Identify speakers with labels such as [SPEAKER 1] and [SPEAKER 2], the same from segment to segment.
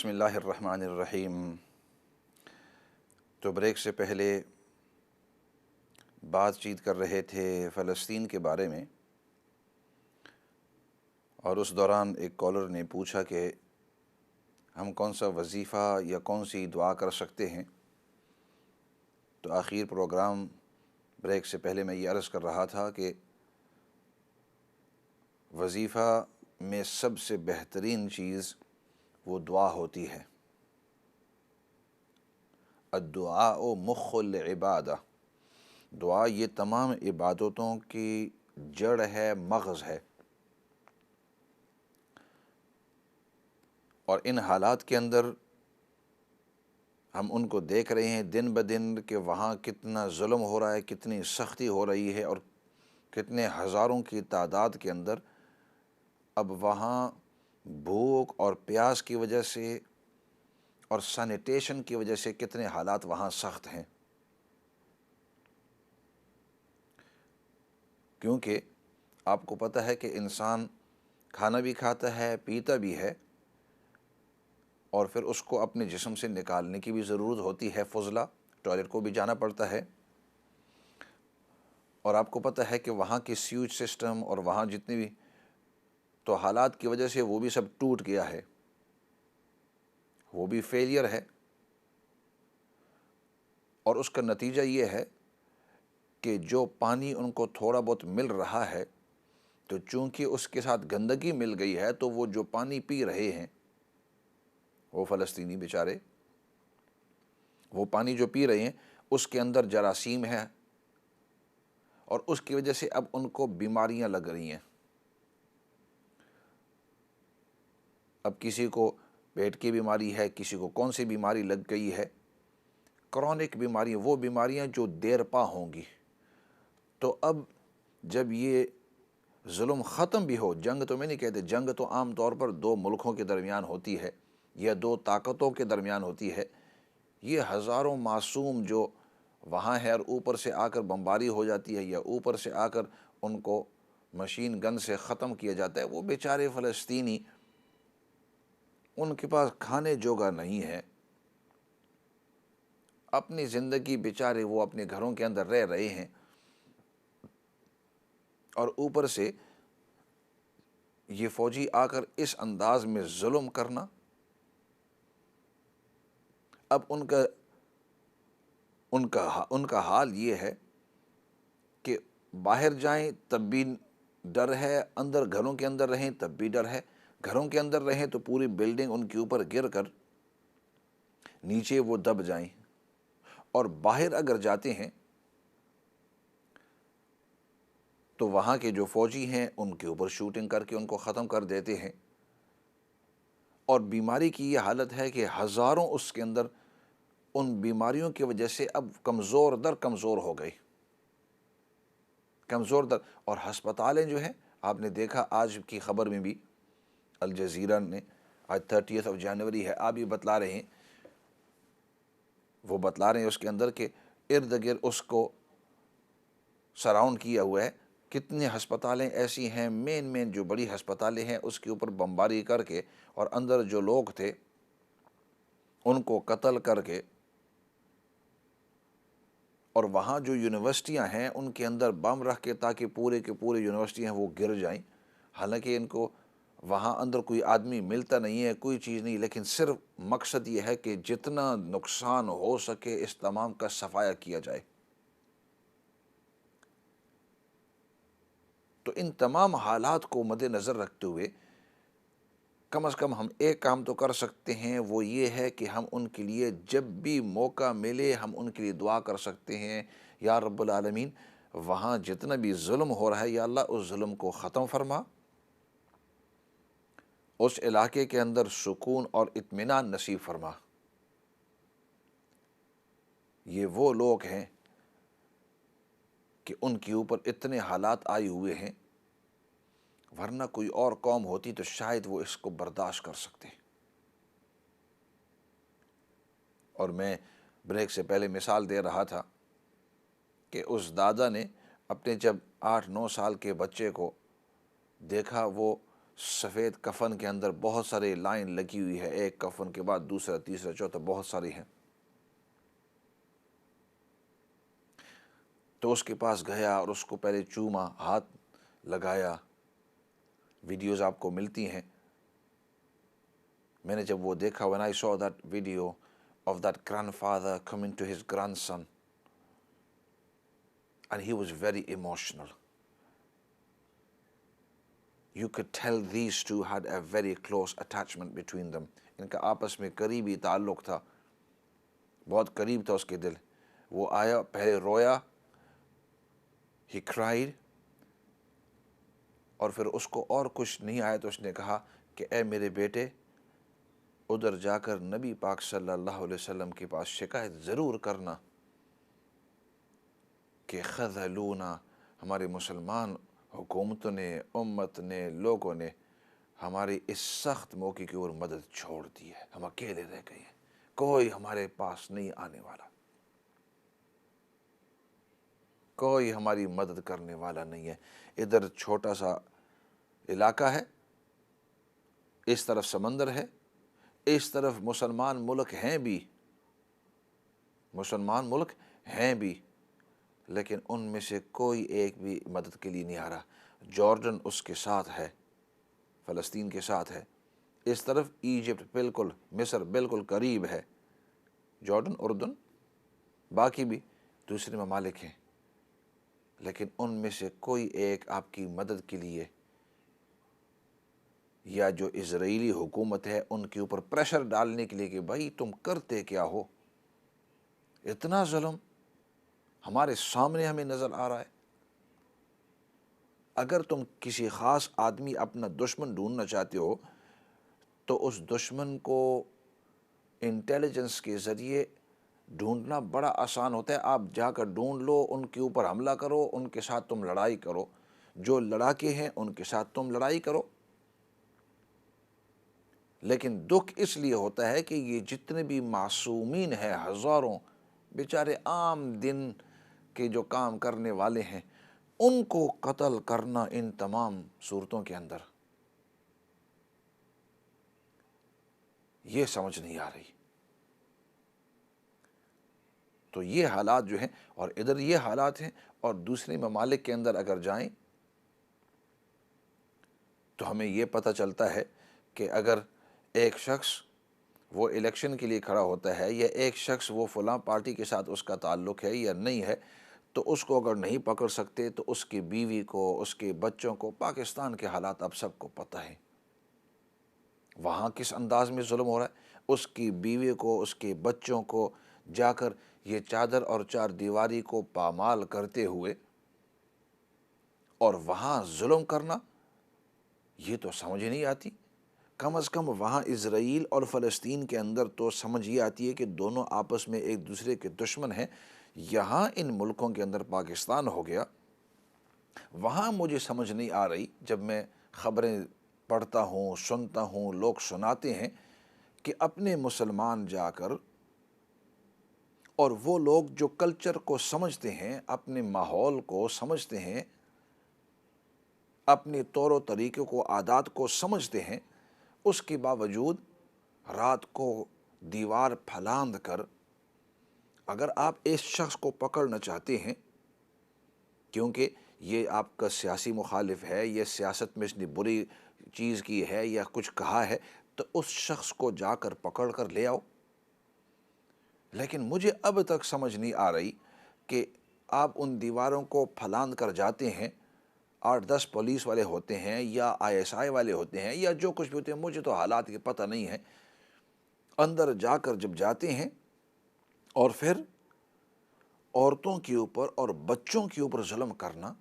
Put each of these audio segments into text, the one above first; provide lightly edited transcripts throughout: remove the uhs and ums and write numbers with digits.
[SPEAKER 1] بسم اللہ الرحمن الرحیم۔ تو بریک سے پہلے بات چیت کر رہے تھے فلسطین کے بارے میں، اور اس دوران ایک کالر نے پوچھا کہ ہم کون سا وظیفہ یا کون سی دعا کر سکتے ہیں۔ تو آخر پروگرام بریک سے پہلے میں یہ عرض کر رہا تھا کہ وظیفہ میں سب سے بہترین چیز وہ دعا ہوتی ہے۔ الدعاء مخ العبادہ، دعا یہ تمام عبادتوں کی جڑ ہے، مغز ہے۔ اور ان حالات کے اندر ہم ان کو دیکھ رہے ہیں دن بدن کہ وہاں کتنا ظلم ہو رہا ہے، کتنی سختی ہو رہی ہے، اور کتنے ہزاروں کی تعداد کے اندر اب وہاں بھوک اور پیاس کی وجہ سے اور سینیٹیشن کی وجہ سے کتنے حالات وہاں سخت ہیں، کیونکہ آپ کو پتہ ہے کہ انسان کھانا بھی کھاتا ہے، پیتا بھی ہے، اور پھر اس کو اپنے جسم سے نکالنے کی بھی ضرورت ہوتی ہے، فضلہ ٹوائلٹ کو بھی جانا پڑتا ہے۔ اور آپ کو پتہ ہے کہ وہاں کی سیوج سسٹم اور وہاں جتنی بھی تو حالات کی وجہ سے وہ بھی سب ٹوٹ گیا ہے، وہ بھی فیلئر ہے، اور اس کا نتیجہ یہ ہے کہ جو پانی ان کو تھوڑا بہت مل رہا ہے، تو چونکہ اس کے ساتھ گندگی مل گئی ہے، تو وہ جو پانی پی رہے ہیں وہ فلسطینی بیچارے، وہ پانی جو پی رہے ہیں اس کے اندر جراثیم ہے، اور اس کی وجہ سے اب ان کو بیماریاں لگ رہی ہیں۔ اب کسی کو پیٹ کی بیماری ہے، کسی کو کون سی بیماری لگ گئی ہے، کرونک بیماری، وہ بیماریاں جو دیر پا ہوں گی۔ تو اب جب یہ ظلم ختم بھی ہو، جنگ تو میں نہیں کہتے، جنگ تو عام طور پر دو ملکوں کے درمیان ہوتی ہے یا دو طاقتوں کے درمیان ہوتی ہے، یہ ہزاروں معصوم جو وہاں ہے اور اوپر سے آ کر بمباری ہو جاتی ہے یا اوپر سے آ کر ان کو مشین گن سے ختم کیا جاتا ہے، وہ بیچارے فلسطینی، ان کے پاس کھانے جوگا نہیں ہے، اپنی زندگی بیچارے وہ اپنے گھروں کے اندر رہ رہے ہیں، اور اوپر سے یہ فوجی آ کر اس انداز میں ظلم کرنا۔ اب ان کا حال یہ ہے کہ باہر جائیں تب بھی ڈر ہے، اندر گھروں کے اندر رہیں تب بھی ڈر ہے، گھروں کے اندر رہیں تو پوری بلڈنگ ان کے اوپر گر کر نیچے وہ دب جائیں، اور باہر اگر جاتے ہیں تو وہاں کے جو فوجی ہیں ان کے اوپر شوٹنگ کر کے ان کو ختم کر دیتے ہیں۔ اور بیماری کی یہ حالت ہے کہ ہزاروں اس کے اندر ان بیماریوں کی وجہ سے اب کمزور در کمزور ہو گئی، کمزور در، اور ہسپتالیں جو ہیں، آپ نے دیکھا آج کی خبر میں بھی الجزیرہ نے، آج 30 جنوری ہے، آپ یہ بتلا رہے ہیں، وہ بتلا رہے ہیں اس کے اندر کہ ارد گرد اس کو سراؤنڈ کیا ہوا ہے، کتنے ہسپتالیں ایسی ہیں، مین جو بڑی ہسپتالیں ہیں اس کے اوپر بمباری کر کے، اور اندر جو لوگ تھے ان کو قتل کر کے، اور وہاں جو یونیورسٹیاں ہیں ان کے اندر بم رکھ کے تاکہ پورے کے پورے یونیورسٹیاں وہ گر جائیں، حالانکہ ان کو وہاں اندر کوئی آدمی ملتا نہیں ہے، کوئی چیز نہیں، لیکن صرف مقصد یہ ہے کہ جتنا نقصان ہو سکے اس تمام کا صفایا کیا جائے۔ تو ان تمام حالات کو مد نظر رکھتے ہوئے کم از کم ہم ایک کام تو کر سکتے ہیں، وہ یہ ہے کہ ہم ان کے لیے جب بھی موقع ملے ہم ان کے لیے دعا کر سکتے ہیں، یا رب العالمین وہاں جتنا بھی ظلم ہو رہا ہے یا اللہ اس ظلم کو ختم فرما، اس علاقے کے اندر سکون اور اطمینان نصیب فرما۔ یہ وہ لوگ ہیں کہ ان کے اوپر اتنے حالات آئے ہوئے ہیں، ورنہ کوئی اور قوم ہوتی تو شاید وہ اس کو برداشت کر سکتے۔ اور میں بریک سے پہلے مثال دے رہا تھا کہ اس دادا نے اپنے جب 8-9 سال کے بچے کو دیکھا وہ سفید کفن کے اندر بہت سارے لائن لگی ہوئی ہے، ایک کفن کے بعد دوسرا، تیسرا، چوتھا، بہت ساری ہیں۔ تو اس کے پاس گیا اور اس کو پہلے چوما، ہاتھ لگایا۔ ویڈیوز آپ کو ملتی ہیں۔ میں نے جب وہ دیکھا، when I saw that video of that grandfather coming to his grandson and he was very emotional. You could tell these two had a very close attachment between them. ان کا آپس میں قریبی تعلق تھا، بہت قریب تھا اس کے دل۔ وہ آیا، پہلے رویا، he cried، اور پھر اس کو اور کچھ نہیں آیا تو اس نے کہا کہ اے میرے بیٹے، ادھر جا کر نبی پاک صلی اللہ علیہ وسلم کے پاس شکایت ضرور کرنا کہ خذلونا، ہمارے مسلمان حکومتوں نے، امت نے، لوگوں نے ہماری اس سخت موقع کی اور مدد چھوڑ دی ہے، ہم اکیلے رہ گئے ہیں، کوئی ہمارے پاس نہیں آنے والا، کوئی ہماری مدد کرنے والا نہیں ہے۔ ادھر چھوٹا سا علاقہ ہے، اس طرف سمندر ہے، اس طرف مسلمان ملک ہیں بھی، مسلمان ملک ہیں بھی، لیکن ان میں سے کوئی ایک بھی مدد کے لیے نہیں آ رہا۔ جارڈن اس کے ساتھ ہے، فلسطین کے ساتھ ہے، اس طرف ایجپٹ بالکل، مصر بالکل قریب ہے، جارڈن، اردن، باقی بھی دوسرے ممالک ہیں، لیکن ان میں سے کوئی ایک آپ کی مدد کے لیے، یا جو اسرائیلی حکومت ہے ان کے اوپر پریشر ڈالنے کے لیے کہ بھائی تم کرتے کیا ہو، اتنا ظلم ہمارے سامنے ہمیں نظر آ رہا ہے۔ اگر تم کسی خاص آدمی اپنا دشمن ڈھونڈنا چاہتے ہو تو اس دشمن کو انٹیلیجنس کے ذریعے ڈھونڈنا بڑا آسان ہوتا ہے۔ آپ جا کر ڈھونڈ لو، ان کے اوپر حملہ کرو، ان کے ساتھ تم لڑائی کرو، جو لڑاکے ہیں ان کے ساتھ تم لڑائی کرو۔ لیکن دکھ اس لیے ہوتا ہے کہ یہ جتنے بھی معصومین ہیں، ہزاروں بیچارے عام دن کے جو کام کرنے والے ہیں، ان کو قتل کرنا ان تمام صورتوں کے اندر، یہ سمجھ نہیں آ رہی۔ تو یہ حالات جو ہیں، اور ادھر یہ حالات ہیں، اور دوسرے ممالک کے اندر اگر جائیں تو ہمیں یہ پتہ چلتا ہے کہ اگر ایک شخص وہ الیکشن کے لیے کھڑا ہوتا ہے، یا ایک شخص وہ فلاں پارٹی کے ساتھ اس کا تعلق ہے یا نہیں ہے، تو اس کو اگر نہیں پکڑ سکتے تو اس کی بیوی کو، اس کے بچوں کو، پاکستان کے حالات اب سب کو پتہ ہے وہاں کس انداز میں ظلم ہو رہا ہے۔ اس کی بیوی کو، اس کے بچوں کو جا کر یہ چادر اور چار دیواری کو پامال کرتے ہوئے اور وہاں ظلم کرنا، یہ تو سمجھ نہیں آتی۔ کم از کم وہاں اسرائیل اور فلسطین کے اندر تو سمجھ یہ آتی ہے کہ دونوں آپس میں ایک دوسرے کے دشمن ہیں۔ یہاں ان ملکوں کے اندر پاکستان ہو گیا، وہاں مجھے سمجھ نہیں آ رہی، جب میں خبریں پڑھتا ہوں، سنتا ہوں، لوگ سناتے ہیں کہ اپنے مسلمان جا کر، اور وہ لوگ جو کلچر کو سمجھتے ہیں، اپنے ماحول کو سمجھتے ہیں، اپنے طور و طریقے کو، عادات کو سمجھتے ہیں، اس کے باوجود رات کو دیوار پھاند کر اگر آپ اس شخص کو پکڑنا چاہتے ہیں، کیونکہ یہ آپ کا سیاسی مخالف ہے، یہ سیاست میں اس نے بری چیز کی ہے یا کچھ کہا ہے، تو اس شخص کو جا کر پکڑ کر لے آؤ۔ لیکن مجھے اب تک سمجھ نہیں آ رہی کہ آپ ان دیواروں کو پھلانگ کر جاتے ہیں، 8-10 پولیس والے ہوتے ہیں یا ISI والے ہوتے ہیں یا جو کچھ بھی ہوتے ہیں، مجھے تو حالات کی پتہ نہیں ہے، اندر جا کر جب جاتے ہیں اور پھر عورتوں کے اوپر اور بچوں کے اوپر ظلم کرنا،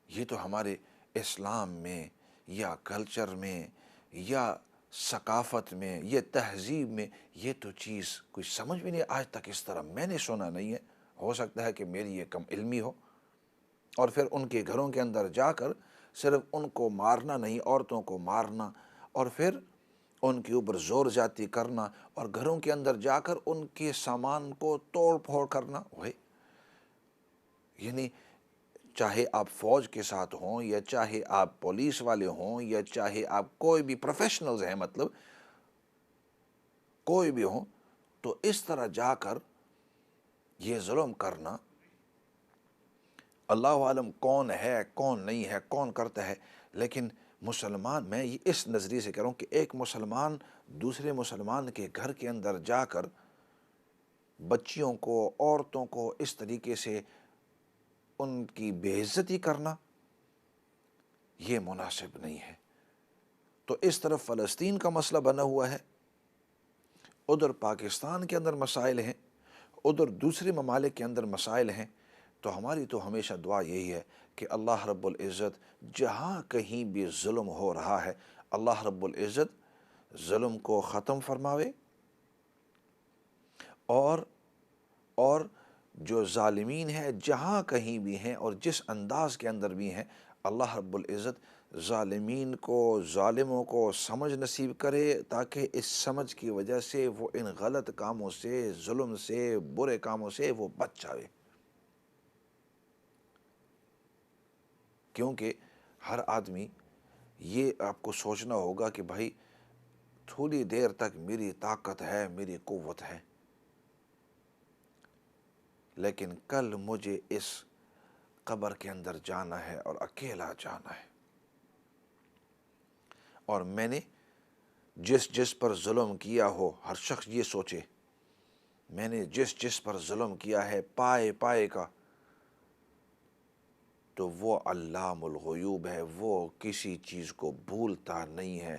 [SPEAKER 1] یہ تو ہمارے اسلام میں یا کلچر میں یا ثقافت میں، یہ تہذیب میں، یہ تو چیز کوئی سمجھ بھی نہیں، آج تک اس طرح میں نے سنا نہیں ہے۔ ہو سکتا ہے کہ میری یہ کم علمی ہو۔ اور پھر ان کے گھروں کے اندر جا کر صرف ان کو مارنا نہیں، عورتوں کو مارنا، اور پھر ان کے اوپر زور زیادتی کرنا، اور گھروں کے اندر جا کر ان کے سامان کو توڑ پھوڑ کرنا، یعنی چاہے آپ فوج کے ساتھ ہوں یا چاہے آپ پولیس والے ہوں یا چاہے آپ کوئی بھی پروفیشنلز ہیں، مطلب کوئی بھی ہوں، تو اس طرح جا کر یہ ظلم کرنا، اللہ عالم کون ہے کون نہیں ہے کون کرتا ہے، لیکن مسلمان، میں یہ اس نظریے سے کہہ رہا ہوں کہ ایک مسلمان دوسرے مسلمان کے گھر کے اندر جا کر بچیوں کو، عورتوں کو اس طریقے سے ان کی بے عزتی کرنا، یہ مناسب نہیں ہے۔ تو اس طرف فلسطین کا مسئلہ بنا ہوا ہے، ادھر پاکستان کے اندر مسائل ہیں، ادھر دوسرے ممالک کے اندر مسائل ہیں، تو ہماری تو ہمیشہ دعا یہی ہے کہ اللہ رب العزت جہاں کہیں بھی ظلم ہو رہا ہے، اللہ رب العزت ظلم کو ختم فرماوے، اور جو ظالمین ہیں جہاں کہیں بھی ہیں اور جس انداز کے اندر بھی ہیں، اللہ رب العزت ظالمین کو، ظالموں کو سمجھ نصیب کرے، تاکہ اس سمجھ کی وجہ سے وہ ان غلط کاموں سے، ظلم سے، برے کاموں سے وہ بچ جاوے۔ کیونکہ ہر آدمی یہ آپ کو سوچنا ہوگا کہ بھائی تھوڑی دیر تک میری طاقت ہے، میری قوت ہے، لیکن کل مجھے اس قبر کے اندر جانا ہے اور اکیلا جانا ہے، اور میں نے جس پر ظلم کیا ہو، ہر شخص یہ سوچے میں نے جس پر ظلم کیا ہے پائے پائے کا، تو وہ علام الغیوب ہے، وہ کسی چیز کو بھولتا نہیں ہے۔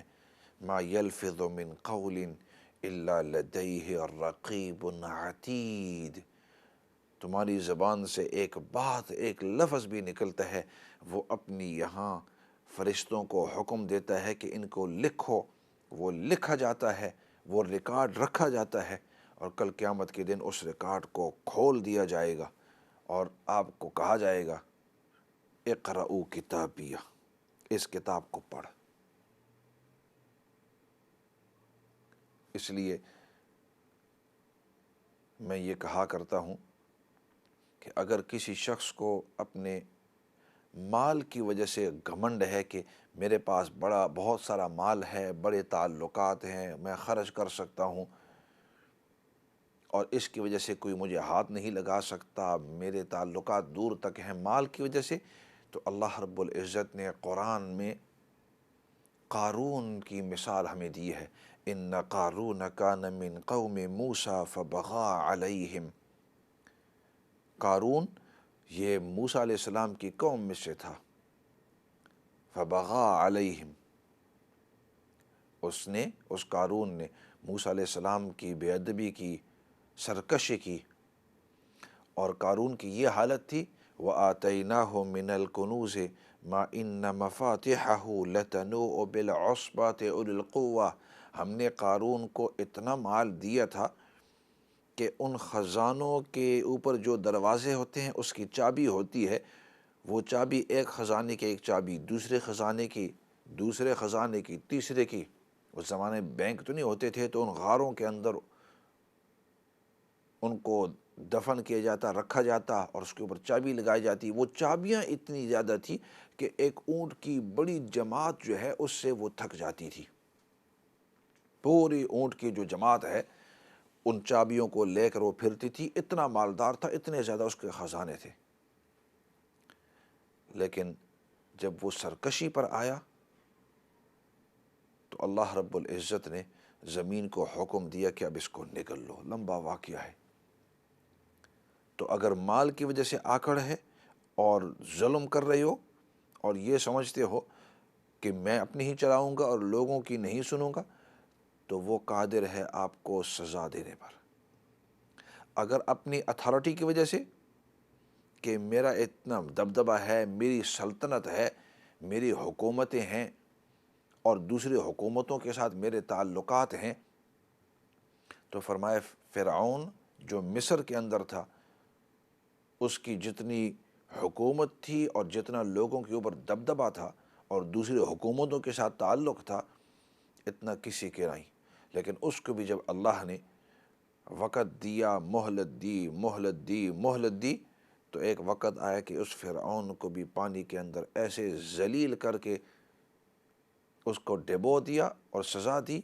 [SPEAKER 1] ما یلفظ من قول الا لدیہ رقیب عتید، تمہاری زبان سے ایک بات، ایک لفظ بھی نکلتا ہے، وہ اپنی یہاں فرشتوں کو حکم دیتا ہے کہ ان کو لکھو، وہ لکھا جاتا ہے، وہ ریکارڈ رکھا جاتا ہے، اور کل قیامت کے دن اس ریکارڈ کو کھول دیا جائے گا اور آپ کو کہا جائے گا اقرؤ کتابیہ، اس کتاب کو پڑھ۔ اس لیے میں یہ کہا کرتا ہوں کہ اگر کسی شخص کو اپنے مال کی وجہ سے گھمنڈ ہے کہ میرے پاس بہت سارا مال ہے، بڑے تعلقات ہیں، میں خرچ کر سکتا ہوں، اور اس کی وجہ سے کوئی مجھے ہاتھ نہیں لگا سکتا، میرے تعلقات دور تک ہیں مال کی وجہ سے، تو اللہ رب العزت نے قرآن میں قارون کی مثال ہمیں دی ہے، ان قارون کان من قوم موسیٰ فبغى علیہم۔ قارون یہ موسیٰ علیہ السلام کی قوم میں سے تھا، فبغى علیہم، اس قارون نے موسیٰ علیہ السلام کی بے ادبی کی، سرکشی کی، اور قارون کی یہ حالت تھی وَآتَيْنَاهُ مِنَ الْكُنُوزِ مَا إِنَّ مَفَاتِحَهُ لَتَنُوءُ بِالْعُصْبَةِ أُولِي الْقُوَّةِ، ہم نے قارون کو اتنا مال دیا تھا کہ ان خزانوں کے اوپر جو دروازے ہوتے ہیں اس کی چابی ہوتی ہے، وہ چابی ایک خزانے کی، ایک چابی دوسرے خزانے کی، دوسرے خزانے کی، تیسرے کی۔ اس زمانے میں بینک تو نہیں ہوتے تھے، تو ان غاروں کے اندر ان کو دفن کیا جاتا، رکھا جاتا، اور اس کے اوپر چابی لگائی جاتی۔ وہ چابیاں اتنی زیادہ تھی کہ ایک اونٹ کی بڑی جماعت جو ہے اس سے وہ تھک جاتی تھی، پوری اونٹ کی جو جماعت ہے ان چابیوں کو لے کر وہ پھرتی تھی، اتنا مالدار تھا، اتنے زیادہ اس کے خزانے تھے۔ لیکن جب وہ سرکشی پر آیا تو اللہ رب العزت نے زمین کو حکم دیا کہ اب اس کو نگل لو، لمبا واقعہ ہے۔ تو اگر مال کی وجہ سے آکڑ ہے اور ظلم کر رہے ہو اور یہ سمجھتے ہو کہ میں اپنی ہی چلاؤں گا اور لوگوں کی نہیں سنوں گا، تو وہ قادر ہے آپ کو سزا دینے پر۔ اگر اپنی اتھارٹی کی وجہ سے کہ میرا اتنا دبدبہ ہے، میری سلطنت ہے، میری حکومتیں ہیں اور دوسری حکومتوں کے ساتھ میرے تعلقات ہیں، تو فرمایا فرعون جو مصر کے اندر تھا، اس کی جتنی حکومت تھی اور جتنا لوگوں کے اوپر دبدبہ تھا اور دوسری حکومتوں کے ساتھ تعلق تھا، اتنا کسی کے نہیں، لیکن اس کو بھی جب اللہ نے وقت دیا، مہلت دی، تو ایک وقت آیا کہ اس فرعون کو بھی پانی کے اندر ایسے ذلیل کر کے اس کو ڈبو دیا اور سزا دی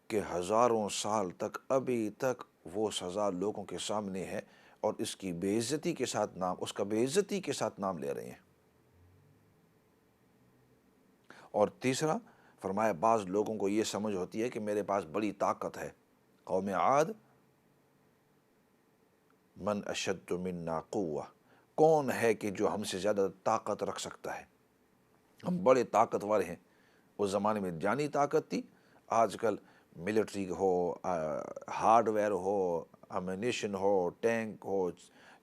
[SPEAKER 1] کہ ہزاروں سال تک ابھی تک وہ سزا لوگوں کے سامنے ہے، اور اس کی بے عزتی کے ساتھ نام، اس کا بے عزتی کے ساتھ نام لے رہے ہیں۔ اور تیسرا فرمایا بعض لوگوں کو یہ سمجھ ہوتی ہے کہ میرے پاس بڑی طاقت ہے۔ قوم عاد، من اشد منا قوہ، کون ہے کہ جو ہم سے زیادہ طاقت رکھ سکتا ہے، ہم بڑے طاقتور ہیں۔ اس زمانے میں جانی طاقت تھی، آج کل ملٹری ہو، ہارڈ ویئر ہو، امونیشن ہو، ٹینک ہو،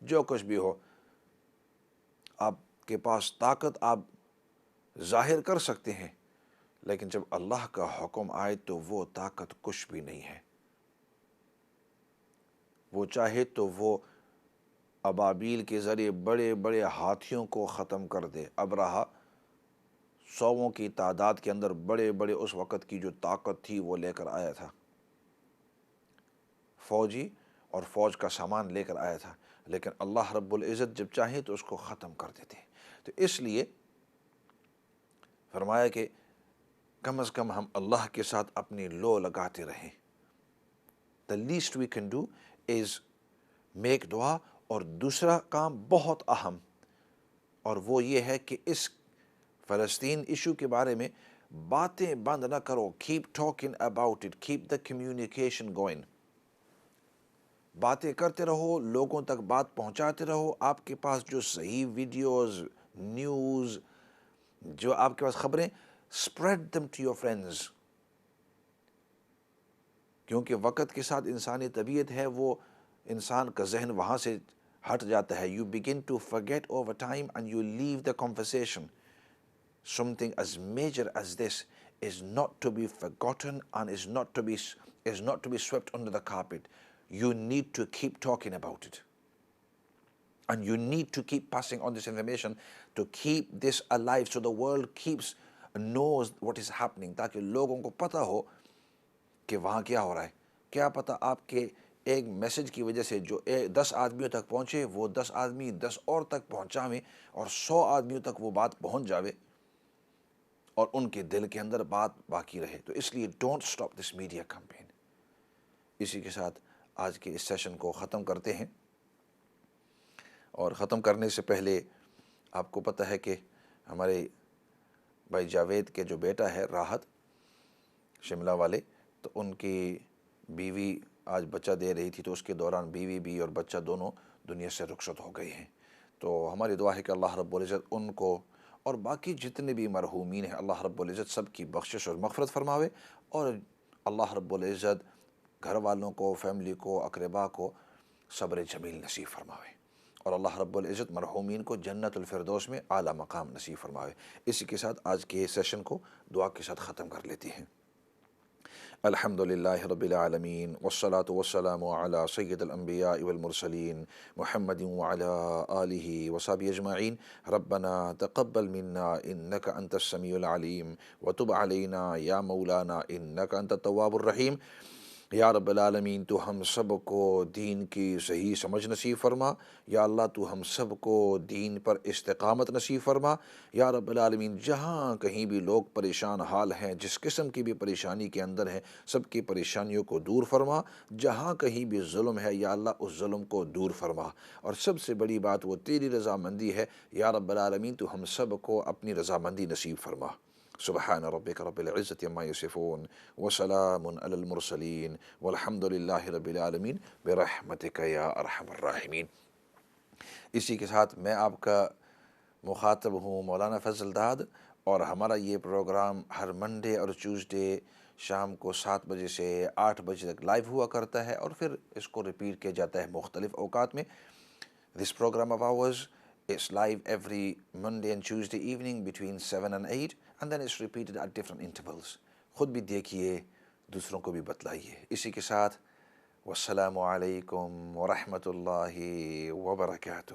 [SPEAKER 1] جو کچھ بھی ہو، آپ کے پاس طاقت آپ ظاہر کر سکتے ہیں، لیکن جب اللہ کا حکم آئے تو وہ طاقت کچھ بھی نہیں ہے۔ وہ چاہے تو وہ ابابیل کے ذریعے بڑے بڑے ہاتھیوں کو ختم کر دے۔ ابرہہ سووں کی تعداد کے اندر بڑے بڑے اس وقت کی جو طاقت تھی وہ لے کر آیا تھا، فوجی اور فوج کا سامان لے کر آیا تھا، لیکن اللہ رب العزت جب چاہے تو اس کو ختم کر دیتے ہیں۔ تو اس لیے فرمایا کہ کم از کم ہم اللہ کے ساتھ اپنی لو لگاتے رہیں۔ The least we can do is make دعا۔ اور دوسرا کام بہت اہم، اور وہ یہ ہے کہ اس فلسطین ایشو کے بارے میں باتیں بند نہ کرو، keep talking about it, keep the communication going۔ باتیں کرتے رہو، لوگوں تک بات پہنچاتے رہو۔ آپ کے پاس جو صحیح ویڈیوز، نیوز، جو آپ کے پاس خبریں، spread them to your friends۔ کیونکہ وقت کے ساتھ انسانی طبیعت ہے، وہ انسان کا ذہن وہاں سے ہٹ جاتا ہے۔ You begin to forget over time and you leave the conversation۔ Something as major as this is not to be forgotten and is not to be swept under the carpet۔ You need to keep talking about it، and you need to keep passing on this information to keep this alive so the world knows what is happening، تاکہ لوگوں کو پتہ ہو کہ وہاں کیا ہو رہا ہے۔ کیا پتہ آپ کے ایک میسج کی وجہ سے جو 10 آدمیوں تک پہنچے، وہ 10 آدمی 10 اور تک پہنچاویں، اور 100 آدمیوں تک وہ بات پہنچ جاوے اور ان کے دل کے اندر بات باقی رہے۔ تو اس لیے don't stop this media campaign. اسی کے ساتھ آج کے اس سیشن کو ختم کرتے ہیں، اور ختم کرنے سے پہلے آپ کو پتہ ہے کہ ہمارے بھائی جاوید کے جو بیٹا ہے راحت شملہ والے، تو ان کی بیوی آج بچہ دے رہی تھی، تو اس کے دوران بیوی بھی اور بچہ دونوں دنیا سے رخصت ہو گئے ہیں۔ تو ہماری دعا ہے کہ اللہ رب العزت ان کو اور باقی جتنے بھی مرحومین ہیں، اللہ رب العزت سب کی بخشش اور مغفرت فرماوے، اور اللہ رب العزت گھر والوں کو، فیملی کو، اقربا کو صبر جمیل نصیب فرماوے، اور اللہ رب العزت مرحومین کو جنت الفردوس میں اعلیٰ مقام نصیب فرماوے۔ اسی کے ساتھ آج کے سیشن کو دعا کے ساتھ ختم کر لیتے ہیں۔ الحمد للہ رب العالمین، والصلاة والسلام علی سید الانبیاء والمرسلین، محمد وعلی آلہ وصحبہ اجمعین۔ ربنا تقبل منا انک انت السمیع العلیم، وتب علینا یا مولانا انک انت التواب الرحیم۔ یا رب العالمین، تو ہم سب کو دین کی صحیح سمجھ نصیب فرما۔ یا اللہ، تو ہم سب کو دین پر استقامت نصیب فرما۔ یا رب العالمین، جہاں کہیں بھی لوگ پریشان حال ہیں، جس قسم کی بھی پریشانی کے اندر ہیں، سب کی پریشانیوں کو دور فرما۔ جہاں کہیں بھی ظلم ہے، یا اللہ اس ظلم کو دور فرما، اور سب سے بڑی بات وہ تیری رضامندی ہے۔ یا رب العالمین، تو ہم سب کو اپنی رضامندی نصیب فرما۔ سبحان ربک رب العزت عما یصفون، وسلام علی المرسلین، والحمد للہ رب العالمین، برحمتک یا ارحم الراحمین۔ اسی کے ساتھ میں آپ کا مخاطب ہوں مولانا فضل داد، اور ہمارا یہ پروگرام ہر منڈے اور ٹیوزڈے شام کو 7 بجے سے 8 بجے تک لائیو ہوا کرتا ہے، اور پھر اس کو ریپیٹ کیا جاتا ہے مختلف اوقات میں۔ This program of ours is live every Monday and Tuesday evening between 7 and 8, and then it's repeated at different intervals۔ خود بھی دیکھیے، دوسروں کو بھی بتلائیے۔ اسی کے ساتھ والسلام علیکم ورحمۃ اللہ وبرکاتہ۔